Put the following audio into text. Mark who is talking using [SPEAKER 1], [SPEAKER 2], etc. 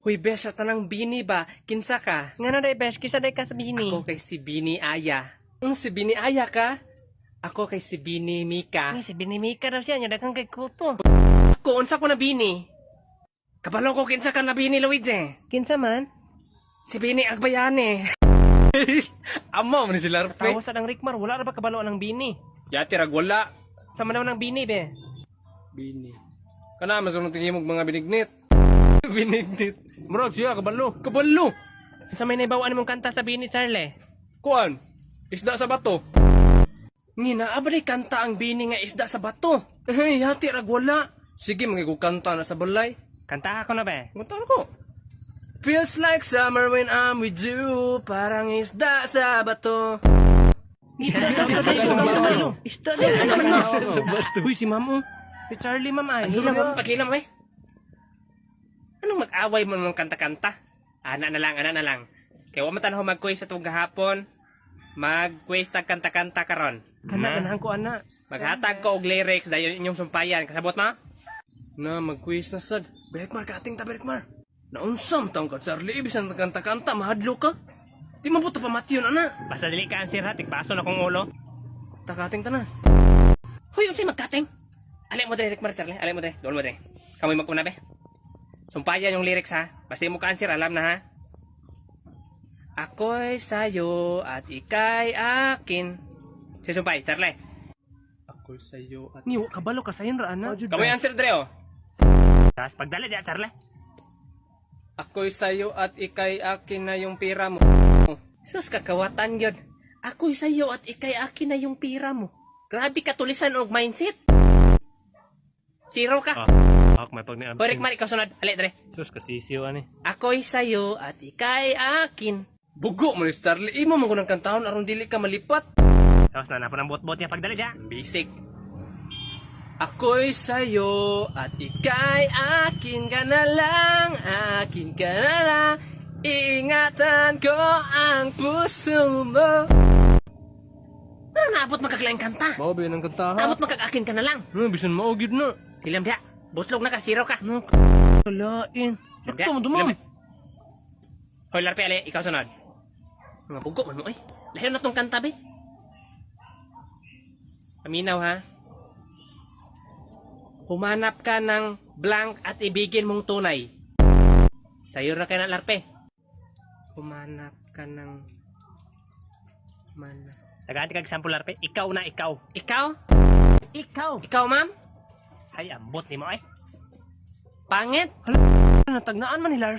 [SPEAKER 1] Huy, bes, sa tanang Bini ba? Kinsa ka?
[SPEAKER 2] Ngano day besh, kisa day ka sa bini.
[SPEAKER 1] Ako kay si Bini Aya. Si Bini Aya ka? Ako kay si Bini Mika.
[SPEAKER 2] Ay, si binimika daw siya, niya daghang kay kupo.
[SPEAKER 1] Ako, unsa ko na Bini? Kabalo ko kinsa ka na Bini, Luigi.
[SPEAKER 2] Kinsa man?
[SPEAKER 1] Si Bini Agbayane. Amo, man sila Larpe.
[SPEAKER 2] Tawa sa ng Rickmar, wala ra ba kabalo ng bini?
[SPEAKER 1] Yati, ragwala.
[SPEAKER 2] Sama naman ng bini, be.
[SPEAKER 1] Bini. Kana, masunod tingin mo mga binignit. Binignit.
[SPEAKER 2] Murag siya, kabalo.
[SPEAKER 1] Kabalo.
[SPEAKER 2] Sa may naibawaan mong kanta sa bini, Charlie.
[SPEAKER 1] Kuan, isda sa bato. Ngina, abali kanta ang Bini nga isda sa bato. Yati, ragwala. Sige, magigukanta na sa balay.
[SPEAKER 2] Kanta ako na, be.
[SPEAKER 1] Kanta ko. Feels like summer when I'm with you. Parang isda sa bato.
[SPEAKER 2] Isda sa bato. Isda sa bato. Uy, si Ma'am, oh. Si Charlie, Ma'am, ay.
[SPEAKER 1] Paghilam, eh. Anong mag-away mo ng kanta-kanta? Ana na lang. Kaya wala matan ako mag-quiz sa itong gahapon. Mag-quiz tag kanta-kanta karon.
[SPEAKER 2] Ganahan ko, ana.
[SPEAKER 1] Maghatag ko og lyrics dayon inyong sumpayan. Kasabot ma? Na, mag-quiz na sad. Berkmar, kating ta, Berkmar. Naunsam taong ka, Charlie. Ibisan kanta-kanta, mahadlo ka. Di mabuto pa matyon, ana.
[SPEAKER 2] Basta dili ka answer ha, tigpaso na kong ulo.
[SPEAKER 1] Takating ta na. Hoy, unsay magkating? Alay mo dre, Berkmar, Charlie. Alay mo dre. Doon mo dre. Kamoy mag-una, be. Sumpayan yung lyrics, ha. Basta mo ka-answer, alam na, ha. Ako'y sa'yo at ika'y akin. Sumpay, Charlie. Ako'y sa'yo at...
[SPEAKER 2] Niyo, kabalo ka sayon ra, ana.
[SPEAKER 1] Kamoy answer, dre, oh.
[SPEAKER 2] Tapos pagdali diya, Charlie.
[SPEAKER 1] Ako'y sa'yo at ika'y akin na yung pira mo. Sus, kakawatan yun. Ako'y sa'yo at ika'y akin na yung pira mo. Grabe ka tulisan og mindset. Zero ka.
[SPEAKER 2] Ako may pag
[SPEAKER 1] Hoy, Rickmar, ikaw sunod. Ali, dre.
[SPEAKER 2] Sus, kasisiyo, ani.
[SPEAKER 1] Ako'y sa'yo at ika'y akin. Bugo mo ni Starly. Imo mo ko ng kantahon aron dili ka malipat.
[SPEAKER 2] Tapos na napan ang bot-bot niya pagdali diya.
[SPEAKER 1] Basic. Ako'y sa'yo at ika'y akin ka na lang. Akin ka na lang. Iingatan ko ang puso mo. Ano naabot magkakalaing kanta?
[SPEAKER 2] Mao ba ng kanta ha?
[SPEAKER 1] Naabot magkakakin ka na lang.
[SPEAKER 2] Bisan maugid na.
[SPEAKER 1] Hilam dia. Buslog na ka, zero ka.
[SPEAKER 2] Kalain.
[SPEAKER 1] Hilam
[SPEAKER 2] Sakto mo dumam.
[SPEAKER 1] Hoy, Larpe, ali, ikaw sunod. Mga bugo man mo, eh. Lahiyo na tong kanta, be. Paminaw, ha? Humanap ka ng blank at ibigin mong tunay. Sa'yo na kayo na, Larpe. Humanap ka ng...
[SPEAKER 2] Nagahati kag sample Larpe. Ikaw na, ikaw.
[SPEAKER 1] Ikaw?
[SPEAKER 2] Ikaw.
[SPEAKER 1] Ikaw, ma'am?
[SPEAKER 2] Ay, ambot ni mo eh.
[SPEAKER 1] Pangit?
[SPEAKER 2] Natagnaan man ni Lars.